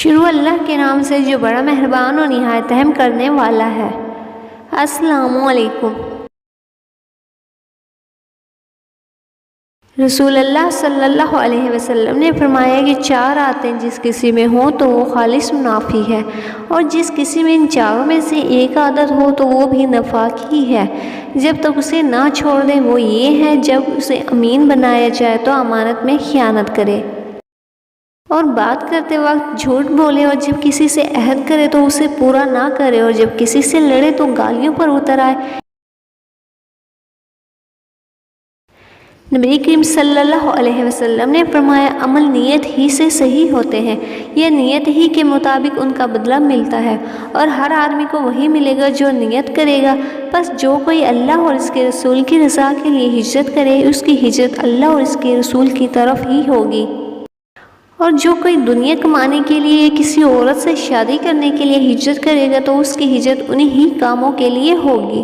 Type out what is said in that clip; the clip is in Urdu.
شروع اللہ کے نام سے جو بڑا مہربان اور نہایت رحم کرنے والا ہے۔ السلام علیکم۔ رسول اللہ صلی اللہ علیہ وسلم نے فرمایا کہ 4 عادتیں جس کسی میں ہوں تو وہ خالص منافی ہے، اور جس کسی میں ان 4 میں سے ایک عادت ہو تو وہ بھی نفاق ہی ہے جب تک اسے نہ چھوڑ دے۔ وہ یہ ہے جب اسے امین بنایا جائے تو امانت میں خیانت کرے، اور بات کرتے وقت جھوٹ بولے، اور جب کسی سے عہد کرے تو اسے پورا نہ کرے، اور جب کسی سے لڑے تو گالیوں پر اتر آئے۔ نبی کریم صلی اللہ علیہ وسلم نے فرمایا عمل نیت ہی سے صحیح ہوتے ہیں، یہ نیت ہی کے مطابق ان کا بدلہ ملتا ہے، اور ہر آدمی کو وہی ملے گا جو نیت کرے گا۔ بس جو کوئی اللہ اور اس کے رسول کی رضا کے لیے ہجرت کرے اس کی ہجرت اللہ اور اس کے رسول کی طرف ہی ہوگی، اور جو کوئی دنیا کمانے کے لیے یا کسی عورت سے شادی کرنے کے لیے ہجرت کرے گا تو اس کی ہجرت انہی کاموں کے لیے ہوگی۔